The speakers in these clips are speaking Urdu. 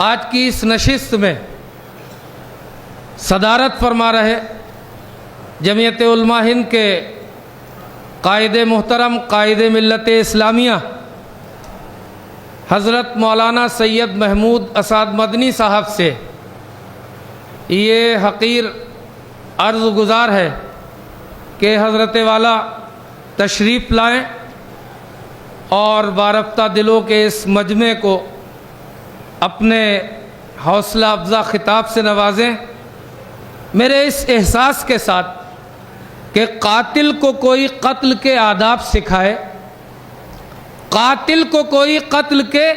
آج کی اس نشست میں صدارت فرما رہے جمعیت علماء ہند کے قائد محترم قائد ملت اسلامیہ حضرت مولانا سید محمود اسعد مدنی صاحب سے یہ حقیر عرض گزار ہے کہ حضرت والا تشریف لائیں اور وارفتہ دلوں کے اس مجمع کو اپنے حوصلہ افزا خطاب سے نوازیں، میرے اس احساس کے ساتھ کہ قاتل کو کوئی قتل کے آداب سکھائے، قاتل کو کوئی قتل کے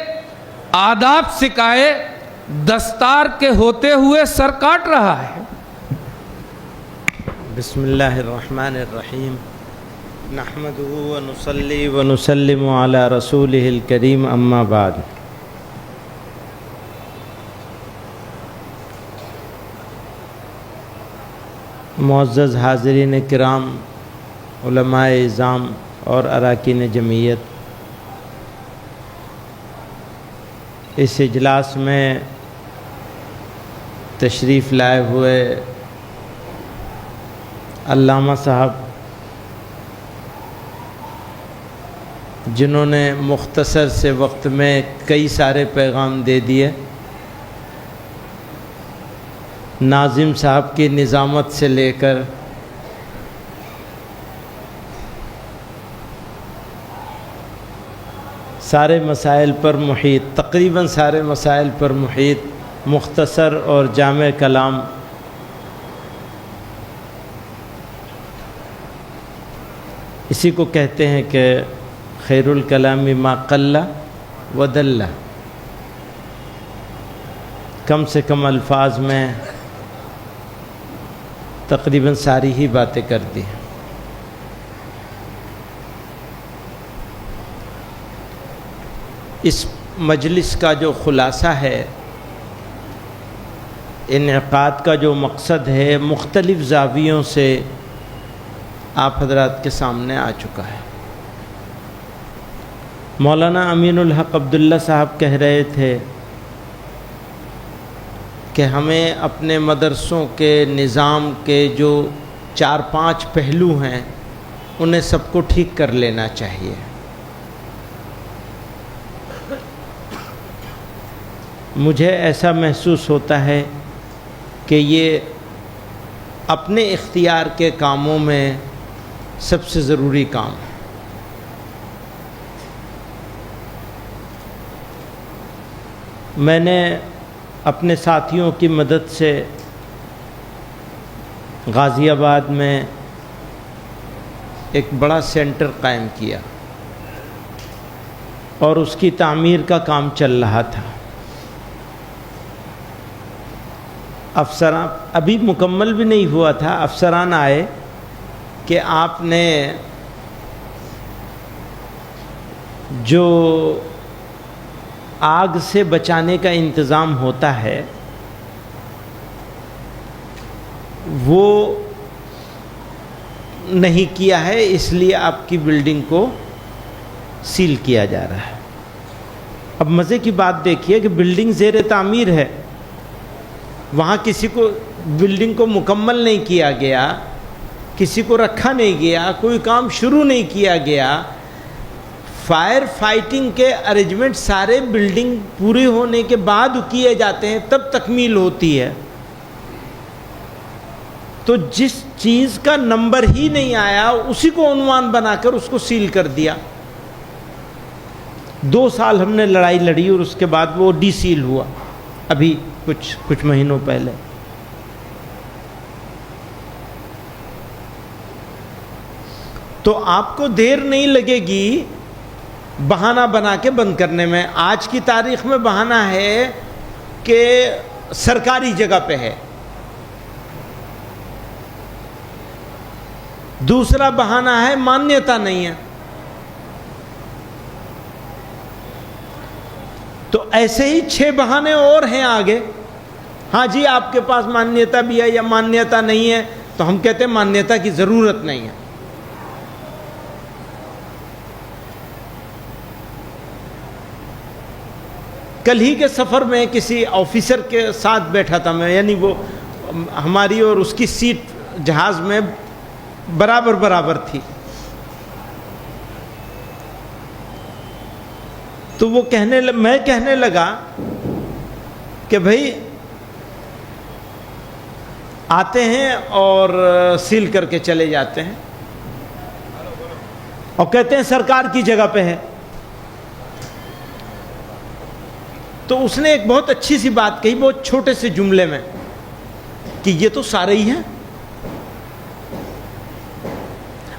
آداب سکھائے، دستار کے ہوتے ہوئے سر کاٹ رہا ہے۔ بسم اللہ الرحمن الرحیم، نحمدہ ونصلی ونسلم علی رسولہ الکریم، اما بعد۔ معزز حاضرین کرام، علماء اعظام اور اراکین جمعیت، اس اجلاس میں تشریف لائے ہوئے علامہ صاحب جنہوں نے مختصر سے وقت میں کئی سارے پیغام دے دیے، ناظم صاحب کی نظامت سے لے کر سارے مسائل پر محیط، تقریباً سارے مسائل پر محیط مختصر اور جامع کلام اسی کو کہتے ہیں کہ خیر الکلام ما قل و دل، کم سے کم الفاظ میں تقریباً ساری ہی باتیں کر دی۔ اس مجلس کا جو خلاصہ ہے، انعقاد کا جو مقصد ہے، مختلف زاویوں سے آپ حضرات کے سامنے آ چکا ہے۔ مولانا امین الحق عبداللہ صاحب کہہ رہے تھے کہ ہمیں اپنے مدرسوں کے نظام کے جو 4-5 پہلو ہیں انہیں سب کو ٹھیک کر لینا چاہیے۔ مجھے ایسا محسوس ہوتا ہے کہ یہ اپنے اختیار کے کاموں میں سب سے ضروری کام ہے۔ میں نے اپنے ساتھیوں کی مدد سے غازی آباد میں ایک بڑا سینٹر قائم کیا اور اس کی تعمیر کا کام چل رہا تھا۔ افسران ابھی مکمل بھی نہیں ہوا تھا، افسران آئے کہ آپ نے جو آگ سے بچانے کا انتظام ہوتا ہے وہ نہیں کیا ہے، اس لیے آپ کی بلڈنگ کو سیل کیا جا رہا ہے۔ اب مزے کی بات دیکھیے کہ بلڈنگ زیر تعمیر ہے، وہاں کسی کو بلڈنگ کو مکمل نہیں کیا گیا، کسی کو رکھا نہیں گیا، کوئی کام شروع نہیں کیا گیا۔ فائر فائٹنگ کے ارینجمنٹ سارے بلڈنگ پوری ہونے کے بعد کیے جاتے ہیں، تب تکمیل ہوتی ہے۔ تو جس چیز کا نمبر ہی نہیں آیا اسی کو عنوان بنا کر اس کو سیل کر دیا۔ 2 سال ہم نے لڑائی لڑی اور اس کے بعد وہ ڈی سیل ہوا، ابھی کچھ مہینوں پہلے۔ تو آپ کو دیر نہیں لگے گی بہانہ بنا کے بند کرنے میں۔ آج کی تاریخ میں بہانہ ہے کہ سرکاری جگہ پہ ہے، دوسرا بہانہ ہے مانیتا نہیں ہے۔ تو ایسے ہی 6 بہانے اور ہیں آگے۔ ہاں جی آپ کے پاس مانیتا بھی ہے یا مانیتا نہیں ہے، تو ہم کہتے ہیں مانیتا کی ضرورت نہیں ہے۔ کل ہی کے سفر میں کسی آفیسر کے ساتھ بیٹھا تھا میں، یعنی وہ ہماری اور اس کی سیٹ جہاز میں برابر برابر تھی. تو وہ میں کہنے لگا کہ بھائی آتے ہیں اور سیل کر کے چلے جاتے ہیں اور کہتے ہیں سرکار کی جگہ پہ ہے. تو اس نے ایک بہت اچھی سی بات کہی بہت چھوٹے سے جملے میں کہ یہ تو سارے ہی ہیں.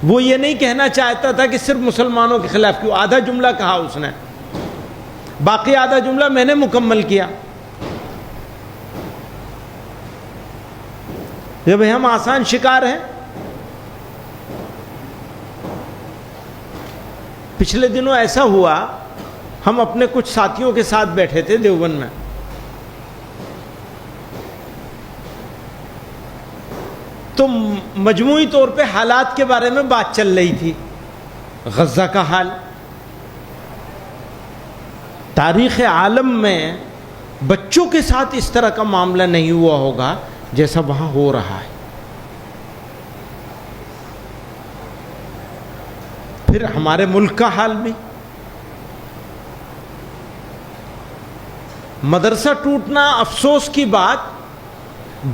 وہ یہ نہیں کہنا چاہتا تھا کہ صرف مسلمانوں کے خلاف، کیوں آدھا جملہ کہا اس نے، باقی آدھا جملہ میں نے مکمل کیا کہ بھئی ہم آسان شکار ہیں. پچھلے دنوں ایسا ہوا، ہم اپنے کچھ ساتھیوں کے ساتھ بیٹھے تھے دیوبند میں، تو مجموعی طور پہ حالات کے بارے میں بات چل رہی تھی. غزہ کا حال، تاریخ عالم میں بچوں کے ساتھ اس طرح کا معاملہ نہیں ہوا ہوگا جیسا وہاں ہو رہا ہے. پھر ہمارے ملک کا حال بھی، مدرسہ ٹوٹنا افسوس کی بات،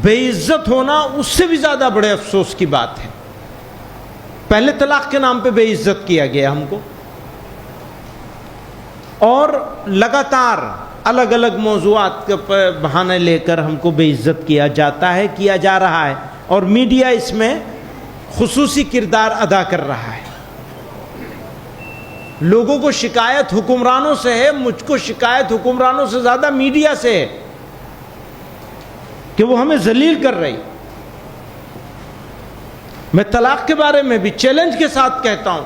بے عزت ہونا اس سے بھی زیادہ بڑے افسوس کی بات ہے. پہلے طلاق کے نام پہ بے عزت کیا گیا ہم کو، اور لگاتار الگ الگ موضوعات کے بہانے لے کر ہم کو بے عزت کیا جاتا ہے، کیا جا رہا ہے، اور میڈیا اس میں خصوصی کردار ادا کر رہا ہے. لوگوں کو شکایت حکمرانوں سے ہے، مجھ کو شکایت حکمرانوں سے زیادہ میڈیا سے ہے کہ وہ ہمیں ذلیل کر رہی. میں طلاق کے بارے میں بھی چیلنج کے ساتھ کہتا ہوں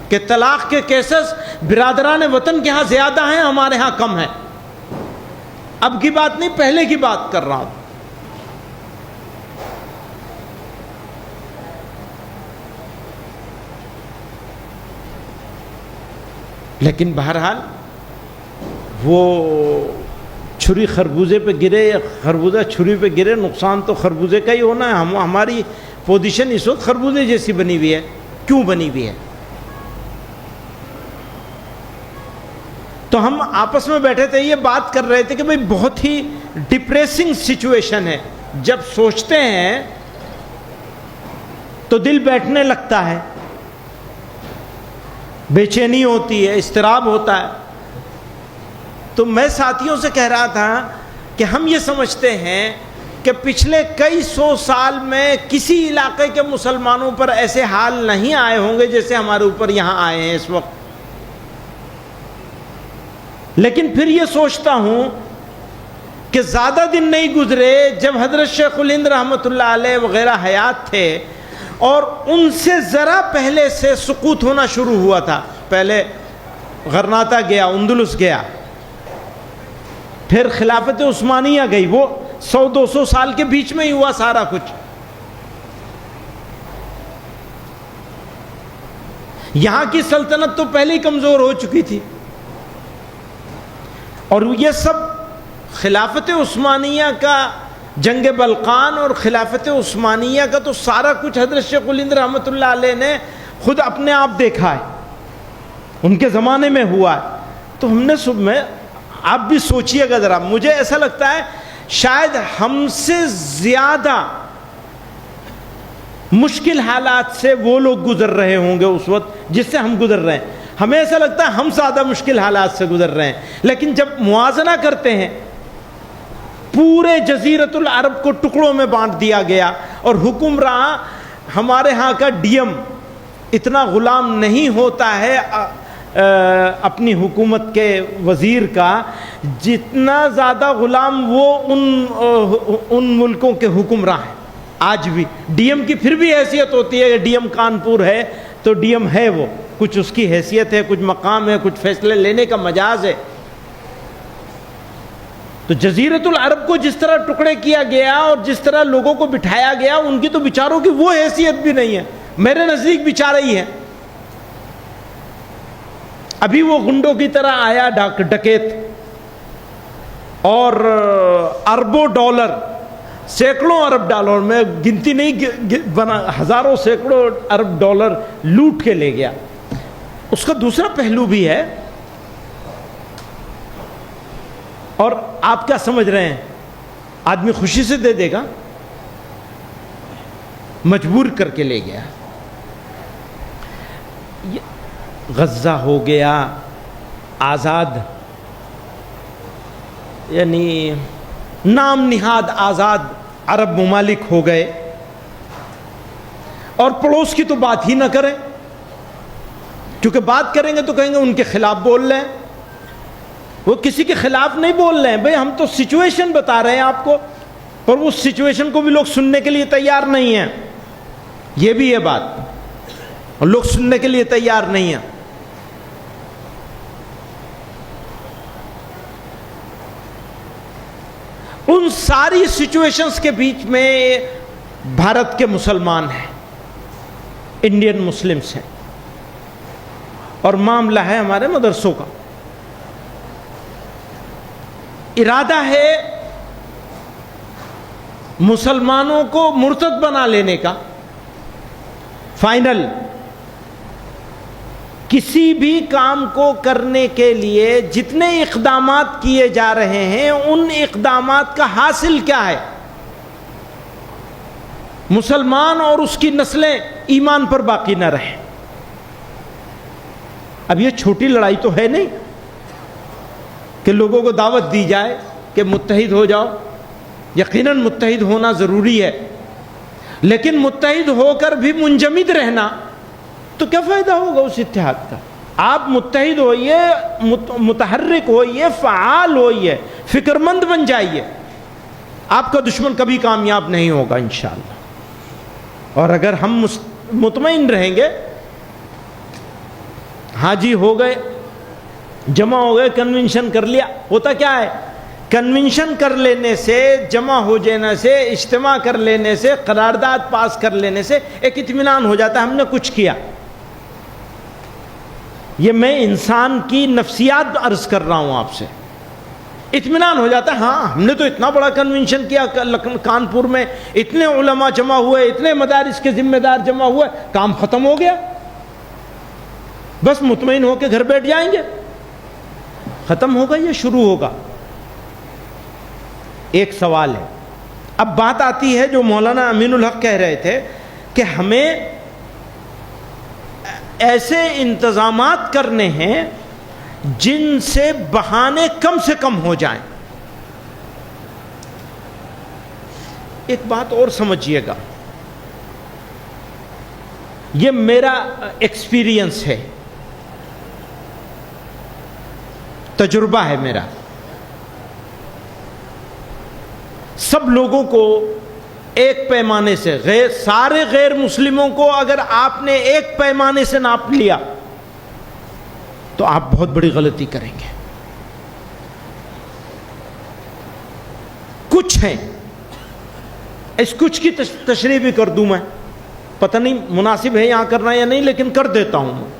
کہ طلاق کے کیسز برادران وطن کے ہاں زیادہ ہیں، ہمارے ہاں کم ہیں. اب کی بات نہیں، پہلے کی بات کر رہا ہوں. لیکن بہرحال وہ چھری خربوزے پہ گرے یا خربوزہ چھری پہ گرے، نقصان تو خربوزے کا ہی ہونا ہے. ہماری پوزیشن اس وقت خربوزے جیسی بنی ہوئی ہے. کیوں بنی ہوئی ہے؟ تو ہم آپس میں بیٹھے تھے، یہ بات کر رہے تھے کہ بھئی بہت ہی ڈپریسنگ سچویشن ہے. جب سوچتے ہیں تو دل بیٹھنے لگتا ہے، بے چینی ہوتی ہے، اضطراب ہوتا ہے. تو میں ساتھیوں سے کہہ رہا تھا کہ ہم یہ سمجھتے ہیں کہ پچھلے کئی سو سال میں کسی علاقے کے مسلمانوں پر ایسے حال نہیں آئے ہوں گے جیسے ہمارے اوپر یہاں آئے ہیں اس وقت. لیکن پھر یہ سوچتا ہوں کہ زیادہ دن نہیں گزرے جب حضرت شیخ الہند رحمۃ اللہ علیہ وغیرہ حیات تھے اور ان سے ذرا پہلے سے سقوط ہونا شروع ہوا تھا. پہلے غرناطہ گیا، اندلس گیا، پھر خلافت عثمانیہ گئی. وہ 100-200 سال کے بیچ میں ہی ہوا سارا کچھ. یہاں کی سلطنت تو پہلے ہی کمزور ہو چکی تھی، اور یہ سب خلافت عثمانیہ کا، جنگ بلقان اور خلافت عثمانیہ کا تو سارا کچھ حضرت شیخ الہند رحمۃ اللہ علیہ نے خود اپنے آپ دیکھا ہے، ان کے زمانے میں ہوا ہے. تو ہم نے صبح، آپ بھی سوچئے گا ذرا، مجھے ایسا لگتا ہے شاید ہم سے زیادہ مشکل حالات سے وہ لوگ گزر رہے ہوں گے اس وقت جس سے ہم گزر رہے ہیں. ہمیں ایسا لگتا ہے ہم زیادہ مشکل حالات سے گزر رہے ہیں. لیکن جب موازنہ کرتے ہیں، پورے جزیرۃ العرب کو ٹکڑوں میں بانٹ دیا گیا، اور حکمراں ہمارے ہاں کا ڈی ایم اتنا غلام نہیں ہوتا ہے اپنی حکومت کے وزیر کا جتنا زیادہ غلام وہ ان ملکوں کے حکمراں ہیں. آج بھی ڈی ایم کی پھر بھی حیثیت ہوتی ہے. ڈی ایم کانپور ہے تو ڈی ایم ہے، وہ کچھ اس کی حیثیت ہے، کچھ مقام ہے، کچھ فیصلے لینے کا مجاز ہے. تو جزیرۃ العرب کو جس طرح ٹکڑے کیا گیا اور جس طرح لوگوں کو بٹھایا گیا، ان کی تو بیچاروں کی وہ حیثیت بھی نہیں ہے. میرے نزدیک بیچارہ ہی ہے. ابھی وہ گنڈوں کی طرح آیا ڈکیت اور اربوں ڈالر، سینکڑوں ارب ڈالر، میں گنتی نہیں بنا، ہزاروں سینکڑوں ارب ڈالر لوٹ کے لے گیا. اس کا دوسرا پہلو بھی ہے. اور آپ کیا سمجھ رہے ہیں آدمی خوشی سے دے دے گا؟ مجبور کر کے لے گیا. غزہ ہو گیا آزاد، یعنی نام نہاد آزاد عرب ممالک ہو گئے، اور پڑوس کی تو بات ہی نہ کریں، کیونکہ بات کریں گے تو کہیں گے ان کے خلاف بول رہے ہیں. وہ کسی کے خلاف نہیں بول رہے ہیں بھئی، ہم تو سچویشن بتا رہے ہیں آپ کو، پر اس سچویشن کو بھی لوگ سننے کے لیے تیار نہیں ہیں. یہ بھی ہے بات، اور لوگ سننے کے لیے تیار نہیں ہیں. ان ساری سچویشنز کے بیچ میں بھارت کے مسلمان ہیں، انڈین مسلمز ہیں، اور معاملہ ہے ہمارے مدرسوں کا. ارادہ ہے مسلمانوں کو مرتد بنا لینے کا. فائنل کسی بھی کام کو کرنے کے لیے جتنے اقدامات کیے جا رہے ہیں، ان اقدامات کا حاصل کیا ہے؟ مسلمان اور اس کی نسلیں ایمان پر باقی نہ رہیں. اب یہ چھوٹی لڑائی تو ہے نہیں کہ لوگوں کو دعوت دی جائے کہ متحد ہو جاؤ. یقیناً متحد ہونا ضروری ہے، لیکن متحد ہو کر بھی منجمد رہنا تو کیا فائدہ ہوگا اس اتحاد کا؟ آپ متحد ہوئیے، متحرک ہوئیے، فعال ہوئیے، فکر مند بن جائیے. آپ کا دشمن کبھی کامیاب نہیں ہوگا انشاءاللہ. اور اگر ہم مطمئن رہیں گے، حاجی ہو گئے، جمع ہو گئے، کنونشن کر لیا. ہوتا کیا ہے؟ کنونشن کر لینے سے، جمع ہو جانے سے، اجتماع کر لینے سے، قرارداد پاس کر لینے سے ایک اطمینان ہو جاتا ہے ہم نے کچھ کیا. یہ میں انسان کی نفسیات عرض کر رہا ہوں آپ سے. اطمینان ہو جاتا ہے، ہاں ہم نے تو اتنا بڑا کنونشن کیا کانپور میں، اتنے علماء جمع ہوئے، اتنے مدارس کے ذمہ دار جمع ہوئے، کام ختم ہو گیا، بس مطمئن ہو کے گھر بیٹھ جائیں گے. ختم ہوگا یا شروع ہوگا؟ ایک سوال ہے. اب بات آتی ہے جو مولانا امین الحق کہہ رہے تھے کہ ہمیں ایسے انتظامات کرنے ہیں جن سے بہانے کم سے کم ہو جائیں. ایک بات اور سمجھیے گا، یہ میرا ایکسپیرینس ہے، تجربہ ہے میرا. سب لوگوں کو ایک پیمانے سے، سارے غیر مسلموں کو اگر آپ نے ایک پیمانے سے ناپ لیا تو آپ بہت بڑی غلطی کریں گے. کچھ ہیں، اس کچھ کی تشریح بھی کر دوں میں، پتہ نہیں مناسب ہے یہاں کرنا یا نہیں، لیکن کر دیتا ہوں میں،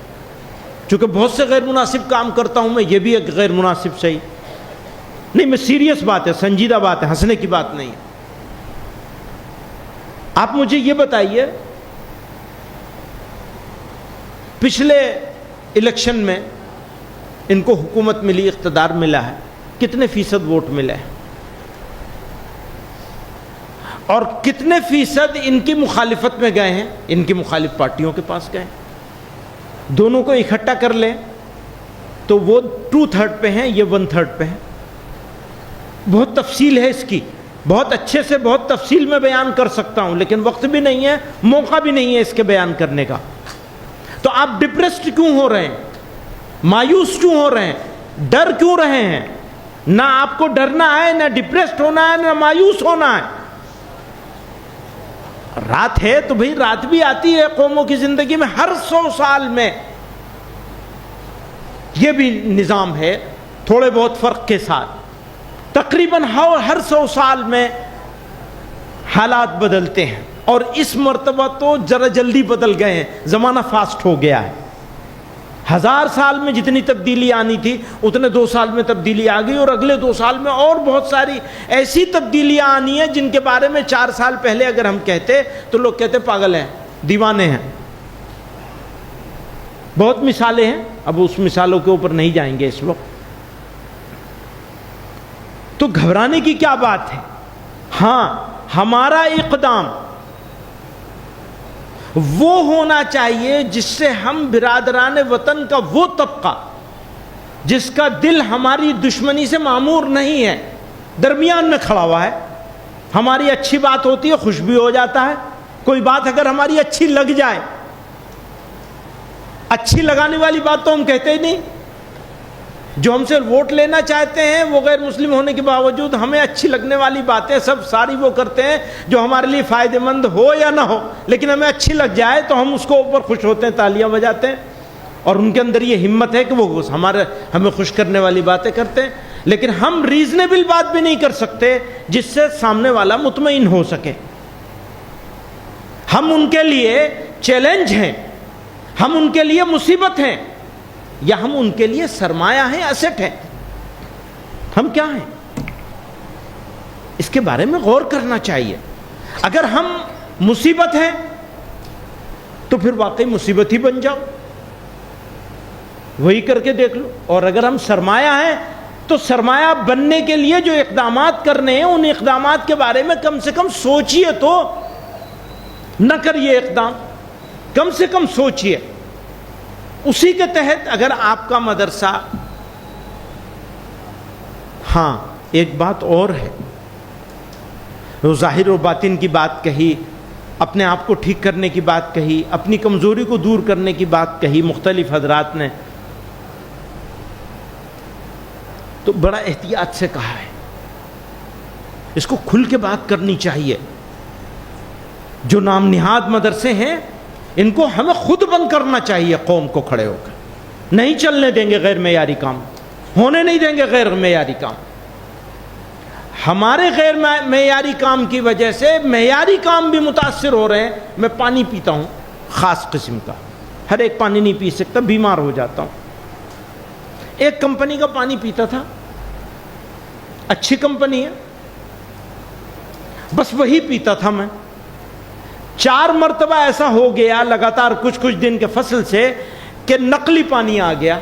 چونکہ بہت سے غیر مناسب کام کرتا ہوں میں. یہ بھی ایک غیر مناسب صحیح نہیں، میں سیریس بات ہے، سنجیدہ بات ہے، ہنسنے کی بات نہیں ہے. آپ مجھے یہ بتائیے، پچھلے الیکشن میں ان کو حکومت ملی، اقتدار ملا ہے، کتنے فیصد ووٹ ملے ہیں؟ اور کتنے فیصد ان کی مخالفت میں گئے ہیں، ان کی مخالف پارٹیوں کے پاس گئے ہیں؟ دونوں کو اکٹھا کر لیں تو وہ 2/3 پہ ہیں، یہ 1/3 پہ ہیں. بہت تفصیل ہے اس کی، بہت اچھے سے بہت تفصیل میں بیان کر سکتا ہوں، لیکن وقت بھی نہیں ہے، موقع بھی نہیں ہے اس کے بیان کرنے کا. تو آپ ڈپریسڈ کیوں ہو رہے ہیں؟ مایوس کیوں ہو رہے ہیں؟ ڈر کیوں رہے ہیں؟ نہ آپ کو ڈرنا ہے، نہ ڈپریسڈ ہونا ہے، نہ مایوس ہونا ہے. رات ہے تو بھئی رات بھی آتی ہے قوموں کی زندگی میں، ہر 100 سال میں یہ بھی نظام ہے، تھوڑے بہت فرق کے ساتھ. تقریباً ہر 100 سال میں حالات بدلتے ہیں، اور اس مرتبہ تو ذرا جلدی بدل گئے ہیں، زمانہ فاسٹ ہو گیا ہے. 1000 سال میں جتنی تبدیلی آنی تھی اتنے 2 سال میں تبدیلی آ گئی، اور اگلے 2 سال میں اور بہت ساری ایسی تبدیلیاں آنی ہیں جن کے بارے میں 4 سال پہلے اگر ہم کہتے تو لوگ کہتے پاگل ہیں، دیوانے ہیں۔ بہت مثالیں ہیں، اب اس مثالوں کے اوپر نہیں جائیں گے اس وقت۔ تو گھبرانے کی کیا بات ہے؟ ہاں، ہمارا اقدام وہ ہونا چاہیے جس سے ہم برادران وطن کا وہ طبقہ جس کا دل ہماری دشمنی سے معمور نہیں ہے، درمیان میں کھڑا ہوا ہے۔ ہماری اچھی بات ہوتی ہے، خوش بھی ہو جاتا ہے۔ کوئی بات اگر ہماری اچھی لگ جائے، اچھی لگانے والی بات تو ہم کہتے ہی نہیں۔ جو ہم سے ووٹ لینا چاہتے ہیں وہ غیر مسلم ہونے کے باوجود ہمیں اچھی لگنے والی باتیں سب ساری وہ کرتے ہیں جو ہمارے لیے فائدہ مند ہو یا نہ ہو، لیکن ہمیں اچھی لگ جائے تو ہم اس کو اوپر خوش ہوتے ہیں، تالیاں بجاتے ہیں، اور ان کے اندر یہ ہمت ہے کہ وہ ہمیں خوش کرنے والی باتیں کرتے ہیں۔ لیکن ہم ریزنیبل بات بھی نہیں کر سکتے جس سے سامنے والا مطمئن ہو سکے۔ ہم ان کے لیے چیلنج ہیں، ہم ان کے لیے مصیبت ہیں، یا ہم ان کے لیے سرمایہ ہیں، ایسٹ ہیں؟ ہم کیا ہیں؟ اس کے بارے میں غور کرنا چاہیے۔ اگر ہم مصیبت ہیں تو پھر واقعی مصیبت ہی بن جاؤ، وہی کر کے دیکھ لو۔ اور اگر ہم سرمایہ ہیں تو سرمایہ بننے کے لیے جو اقدامات کرنے ہیں ان اقدامات کے بارے میں کم سے کم سوچئے تو، نہ کریے اقدام، کم سے کم سوچئے۔ اسی کے تحت اگر آپ کا مدرسہ، ہاں ایک بات اور ہے، وہ ظاہر و باطن کی بات کہی، اپنے آپ کو ٹھیک کرنے کی بات کہی، اپنی کمزوری کو دور کرنے کی بات کہی مختلف حضرات نے، تو بڑا احتیاط سے کہا ہے، اس کو کھل کے بات کرنی چاہیے۔ جو نام نہاد مدرسے ہیں ان کو ہمیں خود بند کرنا چاہیے، قوم کو کھڑے ہو کر۔ نہیں چلنے دیں گے غیر معیاری کام، ہونے نہیں دیں گے غیر معیاری کام۔ ہمارے غیر معیاری کام کی وجہ سے معیاری کام بھی متاثر ہو رہے ہیں۔ میں پانی پیتا ہوں خاص قسم کا، ہر ایک پانی نہیں پی سکتا، بیمار ہو جاتا ہوں۔ ایک کمپنی کا پانی پیتا تھا، اچھی کمپنی ہے، بس وہی پیتا تھا میں۔ 4 مرتبہ ایسا ہو گیا لگاتار کچھ دن کے فصل سے کہ نقلی پانی آ گیا۔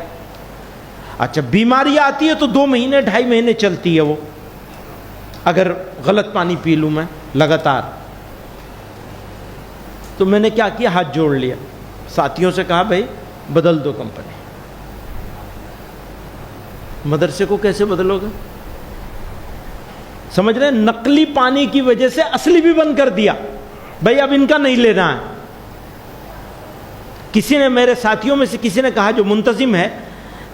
اچھا، بیماری آتی ہے تو 2 مہینے 2.5 مہینے چلتی ہے وہ، اگر غلط پانی پی لوں میں لگاتار۔ تو میں نے کیا کیا، ہاتھ جوڑ لیا، ساتھیوں سے کہا بھائی بدل دو کمپنی۔ مدرسے کو کیسے بدلو گے؟ سمجھ رہے ہیں؟ نقلی پانی کی وجہ سے اصلی بھی بند کر دیا، بھائی اب ان کا نہیں لینا ہے۔ کسی نے، میرے ساتھیوں میں سے کسی نے کہا جو منتظم ہے،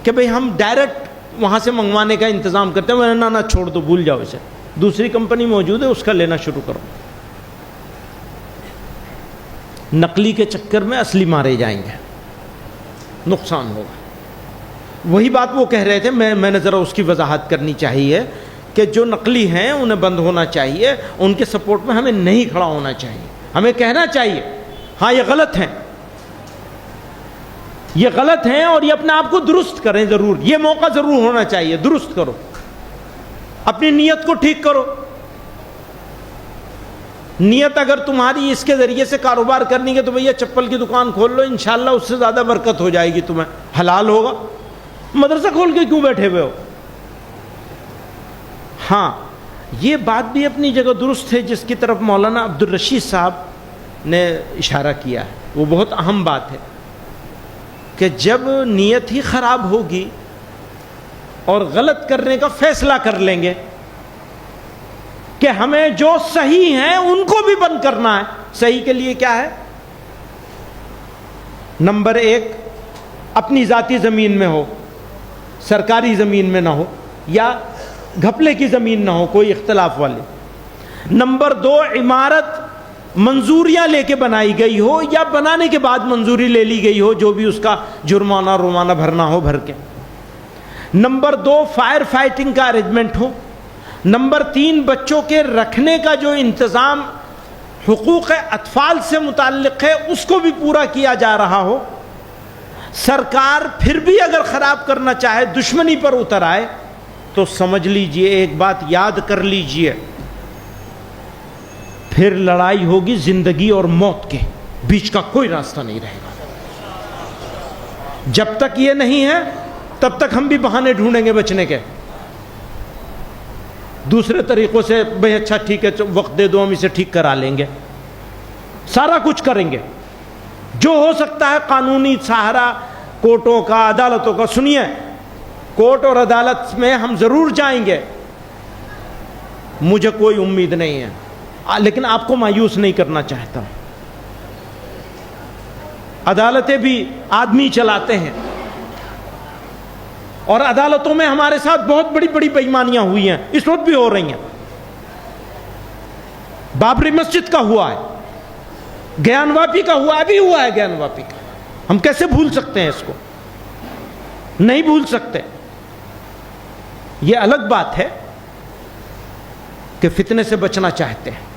کہ بھئی ہم ڈائریکٹ وہاں سے منگوانے کا انتظام کرتے ہیں۔ میں نے نہ چھوڑ دو، بھول جاؤ اسے، دوسری کمپنی موجود ہے اس کا لینا شروع کرو۔ نقلی کے چکر میں اصلی مارے جائیں گے، نقصان ہوگا۔ وہی بات وہ کہہ رہے تھے، میں نے ذرا اس کی وضاحت کرنی چاہیے کہ جو نقلی ہیں انہیں بند ہونا چاہیے، ان کے سپورٹ میں ہمیں نہیں کھڑا ہونا چاہیے۔ ہمیں کہنا چاہیے ہاں یہ غلط ہیں، یہ غلط ہیں، اور یہ اپنے آپ کو درست کریں ضرور، یہ موقع ضرور ہونا چاہیے، درست کرو، اپنی نیت کو ٹھیک کرو۔ نیت اگر تمہاری اس کے ذریعے سے کاروبار کرنی ہے تو بھیا چپل کی دکان کھول لو، انشاءاللہ اس سے زیادہ برکت ہو جائے گی، تمہیں حلال ہوگا۔ مدرسہ کھول کے کیوں بیٹھے ہوئے ہو؟ ہاں یہ بات بھی اپنی جگہ درست ہے جس کی طرف مولانا عبدالرشید صاحب نے اشارہ کیا ہے، وہ بہت اہم بات ہے کہ جب نیت ہی خراب ہوگی اور غلط کرنے کا فیصلہ کر لیں گے کہ ہمیں جو صحیح ہیں ان کو بھی بند کرنا ہے۔ صحیح کے لیے کیا ہے؟ نمبر 1 اپنی ذاتی زمین میں ہو، سرکاری زمین میں نہ ہو، یا گھپلے کی زمین نہ ہو کوئی اختلاف والی۔ نمبر 2 عمارت منظوریاں لے کے بنائی گئی ہو یا بنانے کے بعد منظوری لے لی گئی ہو، جو بھی اس کا جرمانہ رومانہ بھرنا ہو بھر کے۔ نمبر 2 فائر فائٹنگ کا ارینجمنٹ ہو۔ نمبر 3 بچوں کے رکھنے کا جو انتظام حقوق اطفال سے متعلق ہے اس کو بھی پورا کیا جا رہا ہو۔ سرکار پھر بھی اگر خراب کرنا چاہے، دشمنی پر اتر آئے، تو سمجھ لیجئے، ایک بات یاد کر لیجئے، پھر لڑائی ہوگی زندگی اور موت کے بیچ کا کوئی راستہ نہیں رہے گا۔ جب تک یہ نہیں ہے تب تک ہم بھی بہانے ڈھونڈیں گے بچنے کے، دوسرے طریقوں سے، بھئی اچھا ٹھیک ہے وقت دے دو، ہم اسے ٹھیک کرا لیں گے، سارا کچھ کریں گے جو ہو سکتا ہے، قانونی سہارا کورٹوں کا، عدالتوں کا۔ سنیے، کورٹ اور عدالت میں ہم ضرور جائیں گے، مجھے کوئی امید نہیں ہے، لیکن آپ کو مایوس نہیں کرنا چاہتا۔ عدالتیں بھی آدمی چلاتے ہیں، اور عدالتوں میں ہمارے ساتھ بہت بڑی بڑی بے ایمانیاں ہوئی ہیں، اس وقت بھی ہو رہی ہیں۔ بابری مسجد کا ہوا ہے، گیان واپی کا ہوا ہے، ابھی ہوا ہے گیان واپی کا، ہم کیسے بھول سکتے ہیں اس کو؟ نہیں بھول سکتے۔ یہ الگ بات ہے کہ فتنے سے بچنا چاہتے ہیں،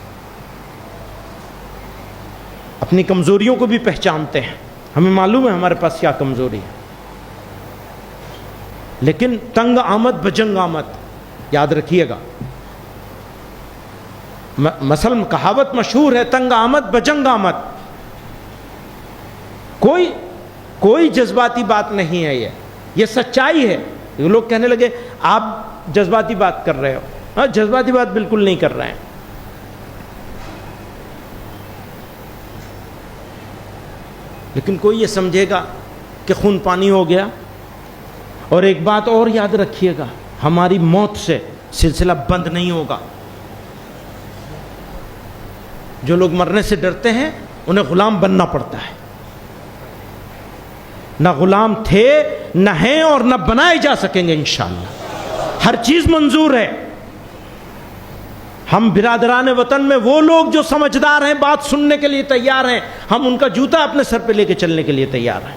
اپنی کمزوریوں کو بھی پہچانتے ہیں، ہمیں معلوم ہے ہمارے پاس کیا کمزوری ہے، لیکن تنگ آمد بجنگ آمد یاد رکھیے گا۔ مثلا کہاوت مشہور ہے، تنگ آمد بجنگ آمد۔ کوئی جذباتی بات نہیں ہے، یہ سچائی ہے۔ لوگ کہنے لگے آپ جذباتی بات کر رہے ہو۔ ہاں، جذباتی بات بالکل نہیں کر رہے ہیں۔ لیکن کوئی یہ سمجھے گا کہ خون پانی ہو گیا۔ اور ایک بات اور یاد رکھیے گا، ہماری موت سے سلسلہ بند نہیں ہوگا۔ جو لوگ مرنے سے ڈرتے ہیں انہیں غلام بننا پڑتا ہے۔ نہ غلام تھے، نہ ہیں، اور نہ بنائے جا سکیں گے انشاءاللہ۔ ہر چیز منظور ہے۔ ہم برادران وطن میں وہ لوگ جو سمجھدار ہیں، بات سننے کے لیے تیار ہیں، ہم ان کا جوتا اپنے سر پہ لے کے چلنے کے لیے تیار ہیں۔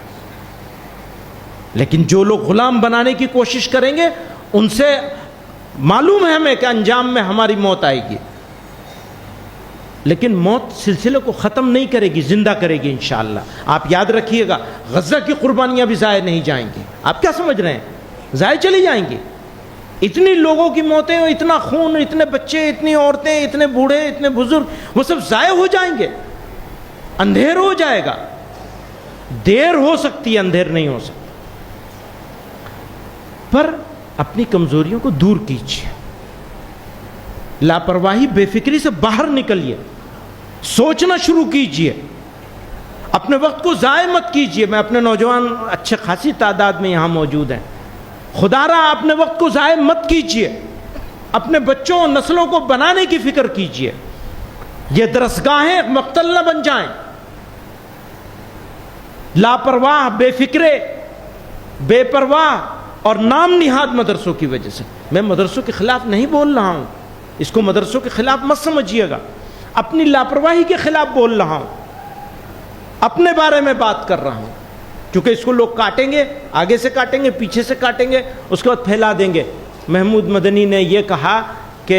لیکن جو لوگ غلام بنانے کی کوشش کریں گے، ان سے معلوم ہے ہمیں کہ انجام میں ہماری موت آئے گی، لیکن موت سلسلے کو ختم نہیں کرے گی، زندہ کرے گی انشاءاللہ۔ آپ یاد رکھیے گا، غزہ کی قربانیاں بھی ضائع نہیں جائیں گی۔ آپ کیا سمجھ رہے ہیں؟ ضائع چلی جائیں گی۔ اتنی لوگوں کی موتیں، اتنا خون، اتنے بچے، اتنی عورتیں، اتنے بوڑھے، اتنے بزرگ، وہ سب ضائع ہو جائیں گے، اندھیر ہو جائے گا۔ دیر ہو سکتی ہے، اندھیر نہیں ہو سکتی۔ پر اپنی کمزوریوں کو دور کیجیے، لاپرواہی بے فکری سے باہر نکلیے، سوچنا شروع کیجیے، اپنے وقت کو ضائع مت کیجیے۔ میں اپنے نوجوان اچھے خاصی تعداد میں یہاں موجود ہیں، خدا را اپنے وقت کو ضائع مت کیجیے، اپنے بچوں اور نسلوں کو بنانے کی فکر کیجیے۔ یہ درسگاہیں مقتل نہ بن جائیں۔ لاپرواہ، بے فکرے، بے پرواہ اور نام نہاد مدرسوں کی وجہ سے، میں مدرسوں کے خلاف نہیں بول رہا ہوں، اس کو مدرسوں کے خلاف مت سمجھیے گا، اپنی لاپرواہی کے خلاف بول رہا ہوں، اپنے بارے میں بات کر رہا ہوں، کیونکہ اس کو لوگ کاٹیں گے، آگے سے کاٹیں گے، پیچھے سے کاٹیں گے، اس کے بعد پھیلا دیں گے۔ محمود مدنی نے یہ کہا کہ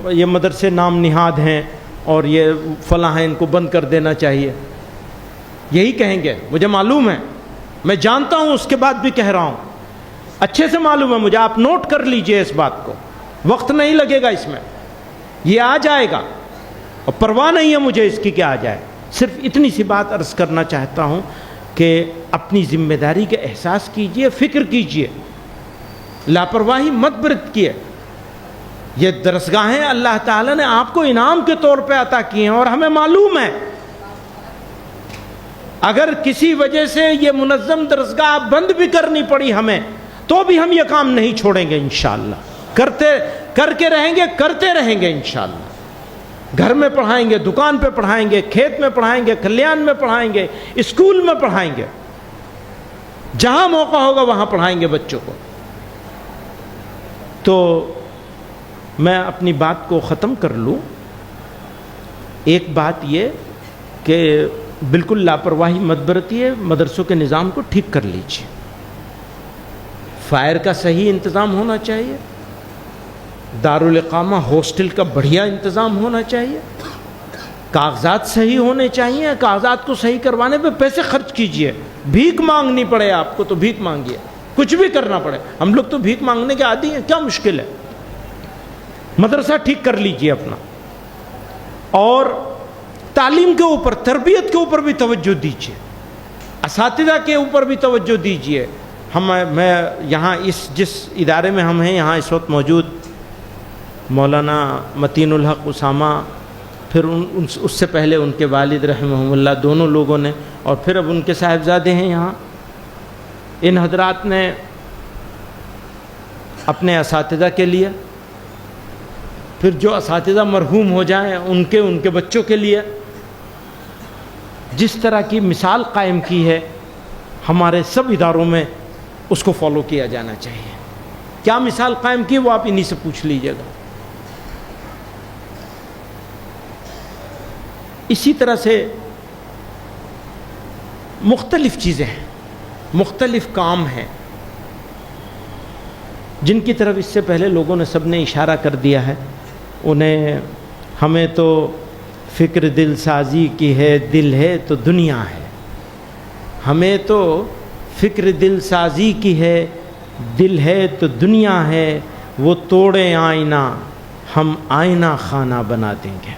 یہ مدرسے نام نہاد ہیں اور یہ فلاں ہیں، ان کو بند کر دینا چاہیے، یہی کہیں گے، مجھے معلوم ہے، میں جانتا ہوں، اس کے بعد بھی کہہ رہا ہوں، اچھے سے معلوم ہے مجھے، آپ نوٹ کر لیجئے اس بات کو، وقت نہیں لگے گا اس میں، یہ آ جائے گا، اور پرواہ نہیں ہے مجھے اس کی کہ آ جائے۔ صرف اتنی سی بات عرض کرنا چاہتا ہوں کہ اپنی ذمہ داری کا احساس کیجئے، فکر کیجئے، لاپرواہی مت برتیے۔ یہ درسگاہیں اللہ تعالیٰ نے آپ کو انعام کے طور پہ عطا کی ہیں، اور ہمیں معلوم ہے اگر کسی وجہ سے یہ منظم درسگاہ بند بھی کرنی پڑی ہمیں، تو بھی ہم یہ کام نہیں چھوڑیں گے انشاءاللہ، کرتے رہیں گے انشاءاللہ۔ گھر میں پڑھائیں گے، دکان پہ پڑھائیں گے، کھیت میں پڑھائیں گے، کھلیان میں پڑھائیں گے، اسکول میں پڑھائیں گے، جہاں موقع ہوگا وہاں پڑھائیں گے بچوں کو۔ تو میں اپنی بات کو ختم کر لوں، ایک بات یہ کہ بالکل لاپرواہی مت برتیے، مدرسوں کے نظام کو ٹھیک کر لیجیے، فائر کا صحیح انتظام ہونا چاہیے، دارالاقامہ ہاسٹل کا بڑھیا انتظام ہونا چاہیے، کاغذات صحیح ہونے چاہیے، کاغذات کو صحیح کروانے پہ پیسے خرچ کیجئے، بھیک مانگنی پڑے آپ کو تو بھیک مانگیے، کچھ بھی کرنا پڑے، ہم لوگ تو بھیک مانگنے کے عادی ہیں، کیا مشکل ہے؟ مدرسہ ٹھیک کر لیجئے اپنا، اور تعلیم کے اوپر، تربیت کے اوپر بھی توجہ دیجئے، اساتذہ کے اوپر بھی توجہ دیجئے۔ میں یہاں جس ادارے میں ہم ہیں، یہاں اس وقت موجود مولانا متین الحق اسامہ، پھر اس سے پہلے ان کے والد رحمہم اللہ، دونوں لوگوں نے، اور پھر اب ان کے صاحبزادے ہیں یہاں، ان حضرات نے اپنے اساتذہ کے لیے، پھر جو اساتذہ مرحوم ہو جائیں ان کے بچوں کے لیے جس طرح کی مثال قائم کی ہے، ہمارے سب اداروں میں اس کو فالو کیا جانا چاہیے۔ کیا مثال قائم کی وہ آپ انہی سے پوچھ لیجئے گا۔ اسی طرح سے مختلف چیزیں ہیں، مختلف کام ہیں جن کی طرف اس سے پہلے لوگوں نے سب نے اشارہ کر دیا ہے۔ ہمیں تو فکر دل سازی کی ہے، دل ہے تو دنیا ہے، ہمیں تو فکر دل سازی کی ہے، دل ہے تو دنیا ہے، وہ توڑیں آئینہ ہم آئینہ خانہ بنا دیں گے۔